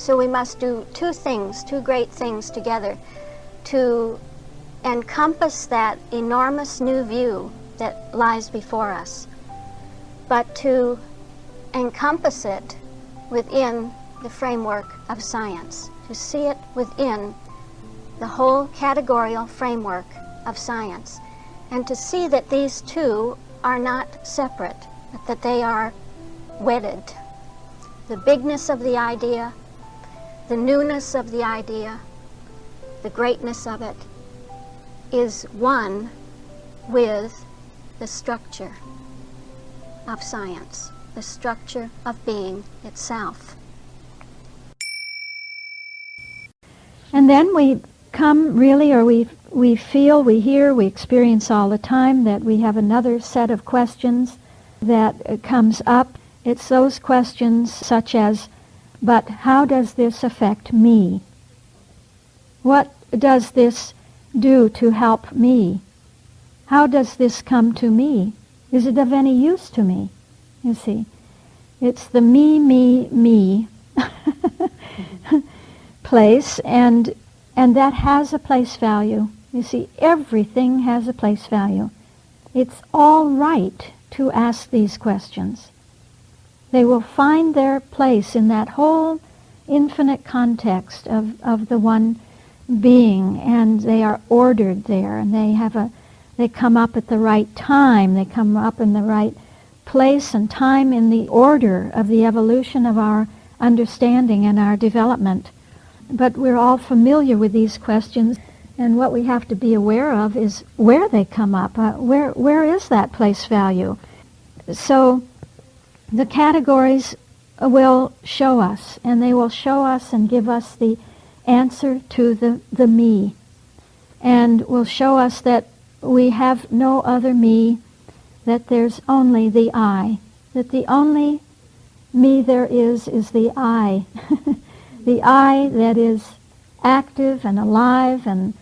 So we must do two things, two great things together, to encompass that enormous new view that lies before us, but to encompass it within the framework of science, to see it within the whole categorical framework of science, and to see that these two are not separate, but that they are wedded. The bigness of the idea, the newness of the idea, the greatness of it is one with the structure of science, the structure of being itself. And then we come really, or we feel, we hear, we experience all the time that we have another set of questions that comes up. It's those questions such as, but how does this affect me? What does this do to help me? How does this come to me? Is it of any use to me? You see, it's the me place, and that has a place value. You see, everything has a place value. It's all right to ask these questions. They will find their place in that whole infinite context of the one being, and they are ordered there, and they come up at the right time. They come up in the right place and time in the order of the evolution of our understanding and our development. But we're all familiar with these questions, and what we have to be aware of is where they come up. Where is that place value? So the categories will show us, and they will show us and give us the answer to the me, and will show us that we have no other me, that there's only the I, that the only me there is the I, the I that is active and alive and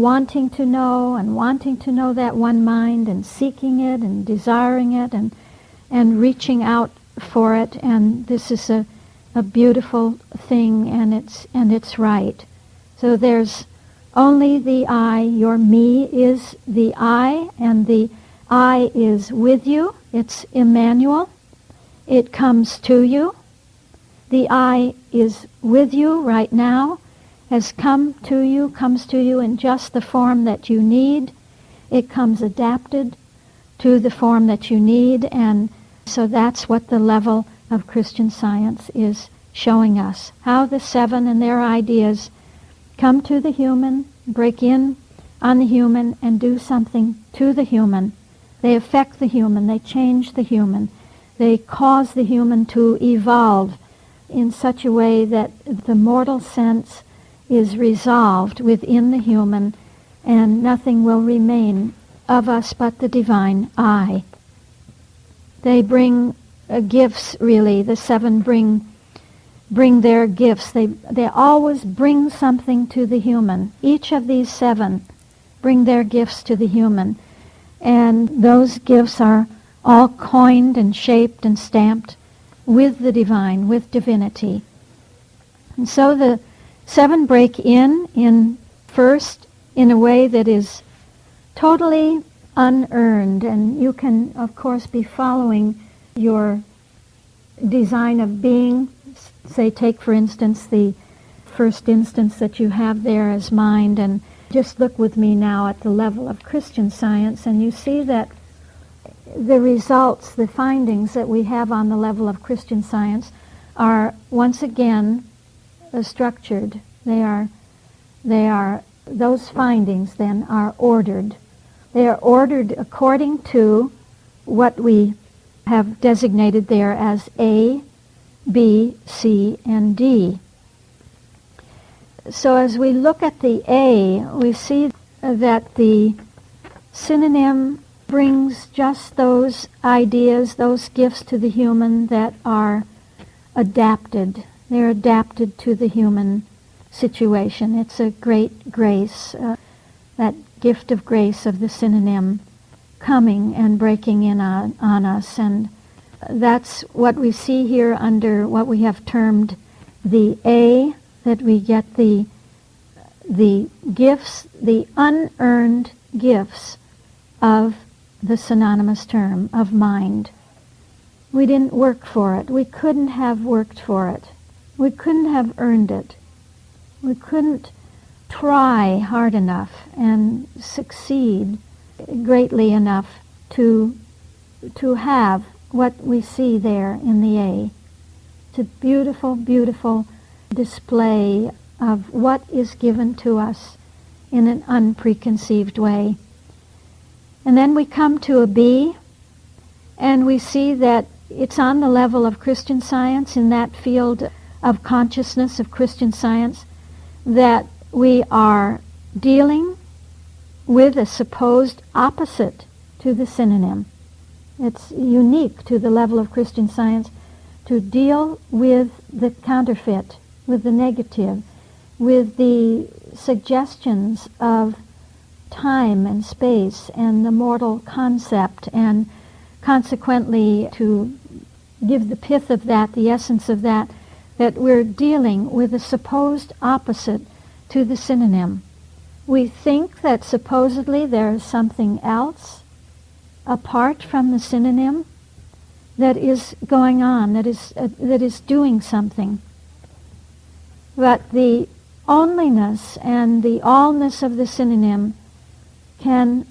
wanting to know that one mind and seeking it and desiring it and reaching out for it. And this is a beautiful thing, and it's right. So there's only the I. Your me is the I, and the I is with you. It's Emmanuel. It comes to you. The I is with you right now, has comes to you in just the form that you need. It comes adapted to the form that you need, and so that's what the level of Christian Science is showing us. How the seven and their ideas come to the human, break in on the human, and do something to the human. They affect the human, they change the human, they cause the human to evolve in such a way that the mortal sense is resolved within the human, and nothing will remain of us but the divine I. They bring gifts, really. The seven bring their gifts. They always bring something to the human. Each of these seven bring their gifts to the human. And those gifts are all coined and shaped and stamped with the divine, with divinity. And so the seven break in first in a way that is totally unearned. And you can, of course, be following your design of being. Say, take, for instance, the first instance that you have there as mind, and just look with me now at the level of Christian Science, and you see that the results, the findings that we have on the level of Christian Science are, once again, structured. They are, those findings then are ordered. They are ordered according to what we have designated there as A, B, C, and D. So as we look at the A, we see that the synonym brings just those ideas, those gifts to the human that are adapted. They're adapted to the human situation. It's a great grace, that gift of grace of the synonym coming and breaking in on us. And that's what we see here under what we have termed the A, that we get the gifts, the unearned gifts of the synonymous term, of mind. We didn't work for it. We couldn't have worked for it. We couldn't have earned it. We couldn't try hard enough and succeed greatly enough to have what we see there in the A. It's a beautiful, beautiful display of what is given to us in an unpreconceived way. And then we come to a B, and we see that it's on the level of Christian Science, in that field of consciousness of Christian Science, that we are dealing with a supposed opposite to the synonym. It's unique to the level of Christian Science to deal with the counterfeit, with the negative, with the suggestions of time and space and the mortal concept, and consequently to give the pith of that, the essence of that, that we're dealing with a supposed opposite to the synonym. We think that supposedly there is something else apart from the synonym that is going on, that is doing something. But the onlyness and the allness of the synonym can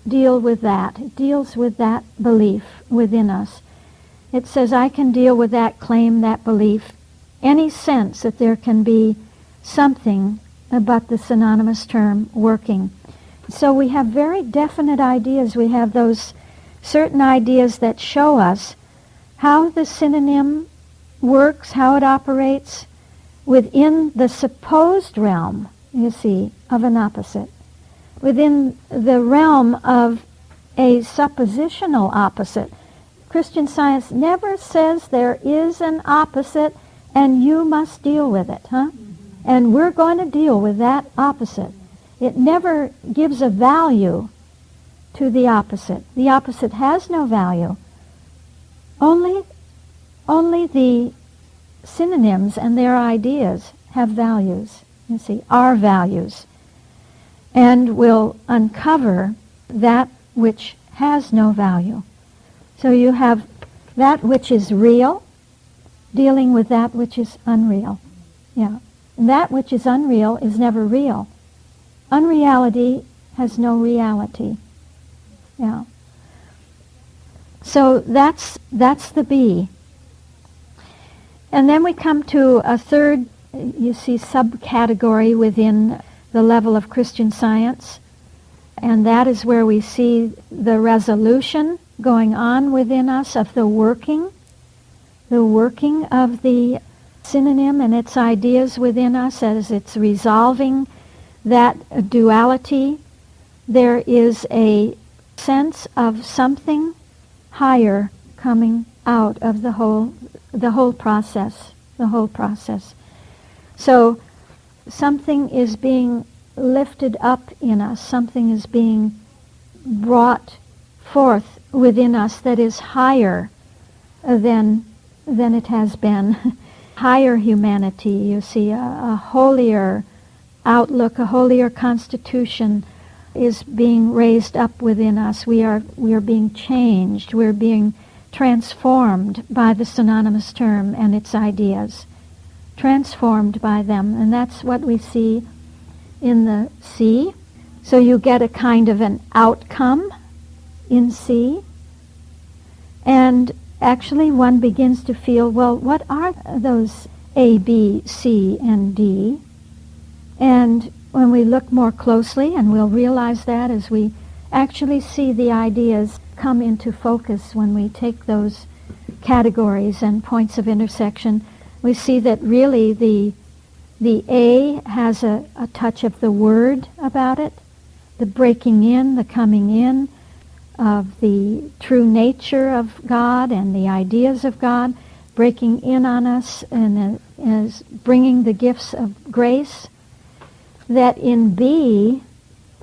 deal with that. It deals with that belief within us. It says, I can deal with that claim, that belief, any sense that there can be something about the synonymous term working. So we have very definite ideas. We have those certain ideas that show us how the synonym works, how it operates within the supposed realm, you see, of an opposite. Within the realm of a suppositional opposite. Christian Science never says there is an opposite and you must deal with it, huh? And we're going to deal with that opposite. It never gives a value to the opposite. The opposite has no value. Only the synonyms and their ideas have values, you see, are values, and will uncover that which has no value. So you have that which is real dealing with that which is unreal. Yeah. And that which is unreal is never real. Unreality has no reality. Yeah. So that's the B. And then we come to a third, you see, subcategory within the level of Christian Science, and that is where we see the resolution going on within us of the working of the synonym and its ideas within us as it's resolving that duality. There is a sense of something higher coming out of the whole process. So something is being lifted up in us, something is being brought forth within us that is higher than it has been. Higher humanity, you see, a holier outlook, a holier constitution is being raised up within us. We are being changed. We're being transformed by the synonymous term and its ideas. Transformed by them. And that's what we see in the C. So you get a kind of an outcome in C. And actually one begins to feel, well, what are those A, B, C, and D? And when we look more closely, and we'll realize that as we actually see the ideas come into focus when we take those categories and points of intersection, we see that really the A has a touch of the Word about it, the breaking in, the coming in of the true nature of God and the ideas of God, breaking in on us and as bringing the gifts of grace. That in B,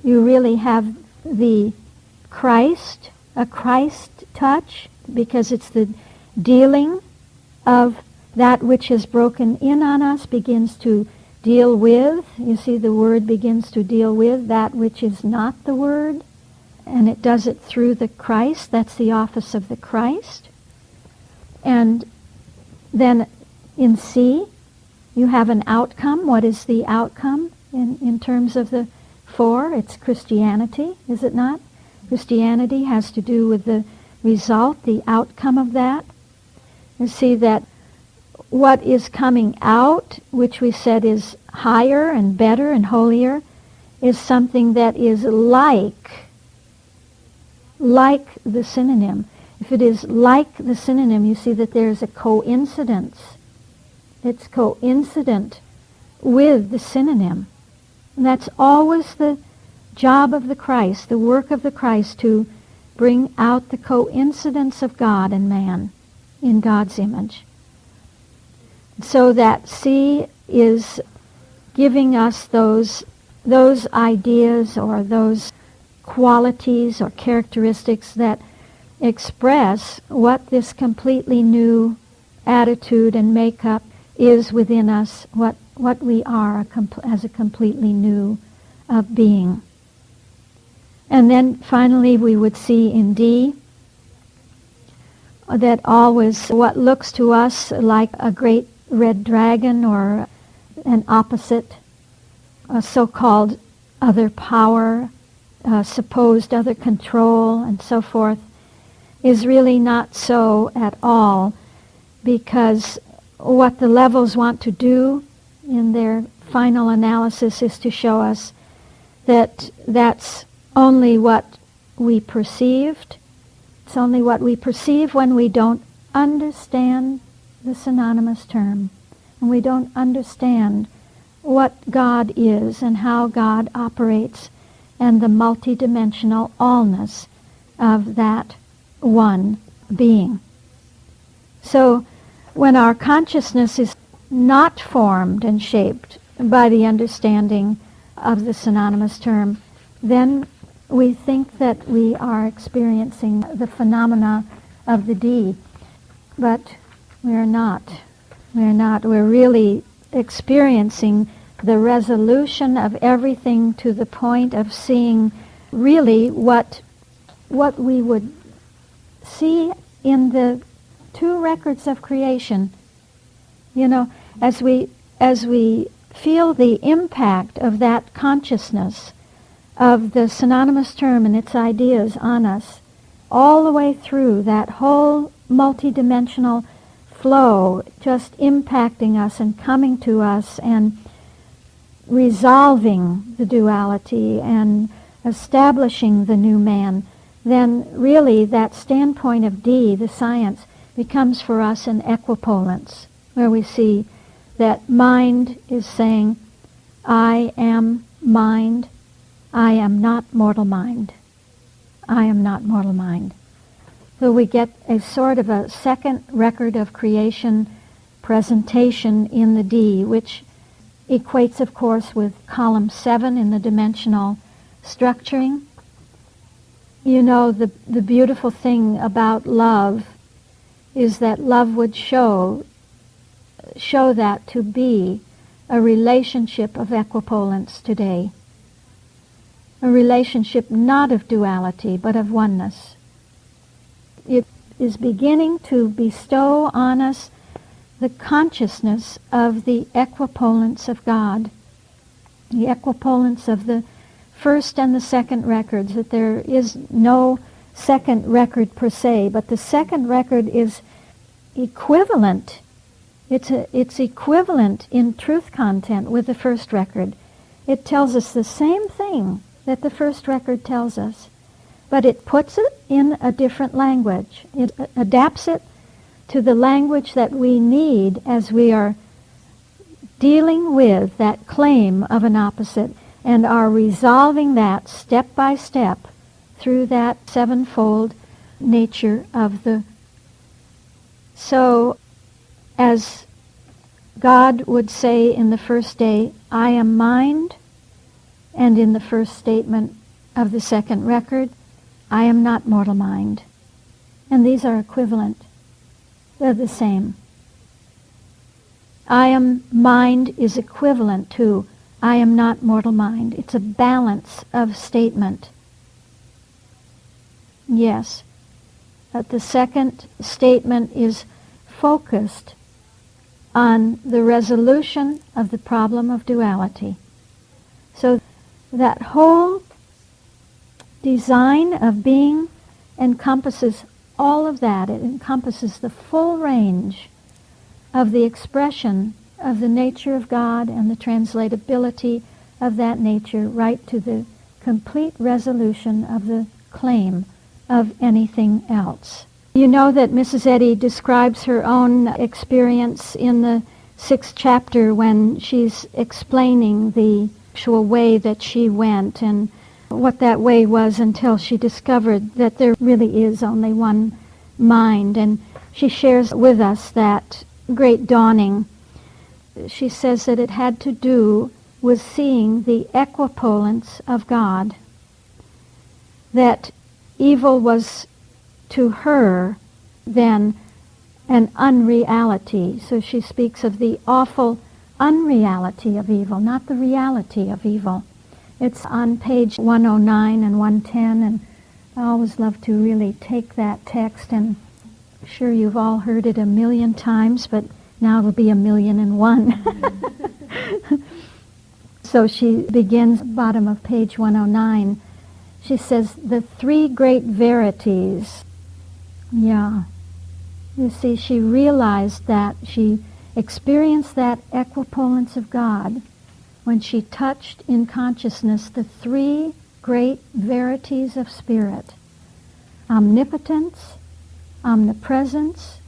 you really have the Christ, a Christ touch, because it's the dealing of that which is broken in on us begins to deal with, you see the Word begins to deal with that which is not the Word, and it does it through the Christ. That's the office of the Christ. And then in C, you have an outcome. What is the outcome in terms of the four? It's Christianity, is it not? Christianity has to do with the result, the outcome of that. You see that what is coming out, which we said is higher and better and holier, is something that is like the synonym. If it is like the synonym, you see that there's a coincidence. It's coincident with the synonym. And that's always the job of the Christ, the work of the Christ, to bring out the coincidence of God and man in God's image. So that C is giving us those ideas or those qualities or characteristics that express what this completely new attitude and makeup is within us, what we are as a completely new being. And then finally we would see in D that always what looks to us like a great red dragon or an opposite, a so-called other power, supposed other control, and so forth, is really not so at all, because what the levels want to do in their final analysis is to show us that that's only what we perceived. It's only what we perceive when we don't understand the synonymous term, and we don't understand what God is and how God operates and the multidimensional allness of that one being. So when our consciousness is not formed and shaped by the understanding of the synonymous term, then we think that we are experiencing the phenomena of the D. But we're not. We're not. We're really experiencing the resolution of everything to the point of seeing really what we would see in the two records of creation. You know, as we feel the impact of that consciousness of the synonymous term and its ideas on us, all the way through that whole multidimensional flow, just impacting us and coming to us and resolving the duality and establishing the new man, then really that standpoint of D, the science, becomes for us an equipollence, where we see that mind is saying, I am mind, I am not mortal mind. I am not mortal mind. So we get a sort of a second record of creation presentation in the D, which equates, of course, with column 7 in the dimensional structuring. You know, the beautiful thing about love is that love would show that to be a relationship of equipollence today. A relationship not of duality, but of oneness. It is beginning to bestow on us the consciousness of the equipollence of God, the equipollence of the first and the second records, that there is no second record per se, but the second record is equivalent. It's equivalent in truth content with the first record. It tells us the same thing that the first record tells us, but it puts it in a different language. It adapts it to the language that we need as we are dealing with that claim of an opposite and are resolving that step by step through that sevenfold nature of the... So, as God would say in the first day, I am mind, and in the first statement of the second record, I am not mortal mind. And these are equivalent. They're the same. I am mind is equivalent to I am not mortal mind. It's a balance of statement. Yes. But the second statement is focused on the resolution of the problem of duality. So that whole design of being encompasses all of that. It encompasses the full range of the expression of the nature of God and the translatability of that nature right to the complete resolution of the claim of anything else. You know that Mrs. Eddy describes her own experience in the 6th chapter when she's explaining the actual way that she went and what that way was until she discovered that there really is only one mind. And she shares with us that great dawning. She says that it had to do with seeing the equipollence of God, that evil was to her then an unreality. So she speaks of the awful unreality of evil, not the reality of evil. It's on page 109 and 110, and I always love to really take that text, and I'm sure you've all heard it a million times, but now it'll be 1,000,001. So she begins bottom of page 109. She says, the three great verities. Yeah. You see, she realized that, she experienced that equipollence of God when she touched in consciousness the three great verities of spirit: omnipotence, omnipresence,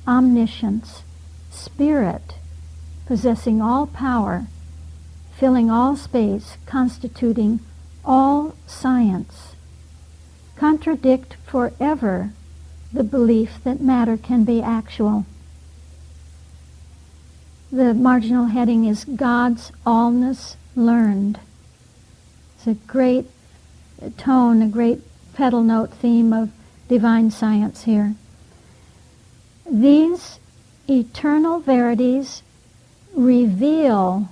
omniscience. Spirit, possessing all power, filling all space, constituting all science, contradict forever the belief that matter can be actual. The marginal heading is God's allness learned. It's a great tone, a great pedal note theme of divine science here. These eternal verities reveal,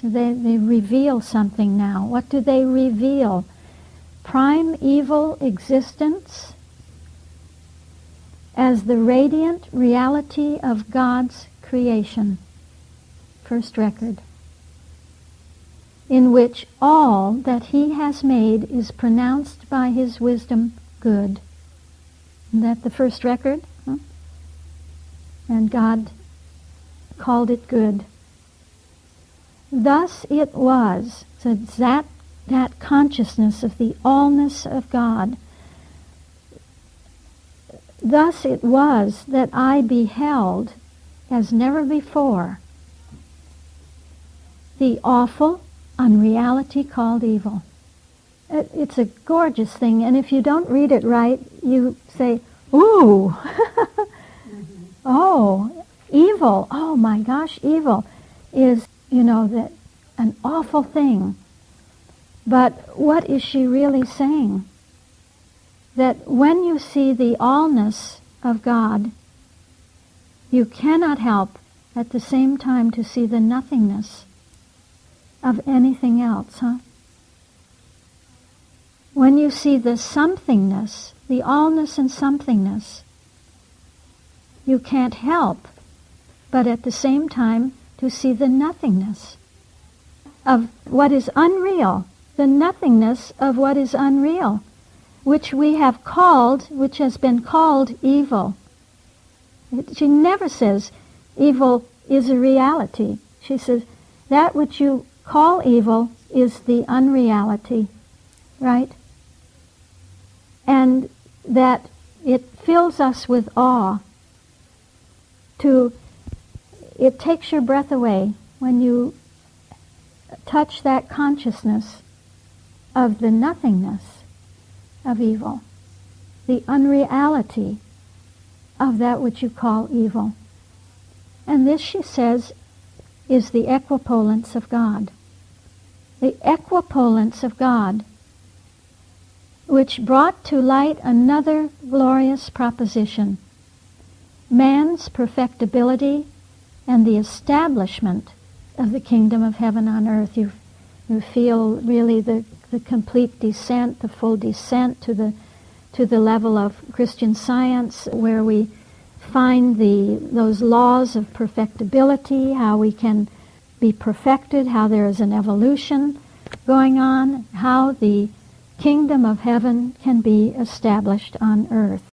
so they reveal something now. What do they reveal? Primeval existence as the radiant reality of God's creation. First record. In which all that he has made is pronounced by his wisdom good. Isn't that the first record? Huh? And God called it good. Thus it was, so it's that consciousness of the allness of God. Thus it was that I beheld, as never before, the awful unreality called evil. It's a gorgeous thing, and if you don't read it right, you say, ooh, oh, evil, oh my gosh, evil is, that an awful thing. But what is she really saying? That when you see the allness of God, you cannot help at the same time to see the nothingness of anything else, huh? When you see the somethingness, the allness and somethingness, you can't help but at the same time to see the nothingness of what is unreal, the nothingness of what is unreal, which we have called, which has been called evil. She never says evil is a reality. She says that which you call evil is the unreality, right? And that it fills us with awe. It takes your breath away when you touch that consciousness of the nothingness of evil, the unreality of that which you call evil. And this, she says, is the equipollence of God. The equipollence of God, which brought to light another glorious proposition: man's perfectibility and the establishment of the kingdom of heaven on earth. You feel really the complete descent, the full descent to the level of Christian Science, where we find those laws of perfectibility, how we can be perfected, how there is an evolution going on, how the kingdom of heaven can be established on earth.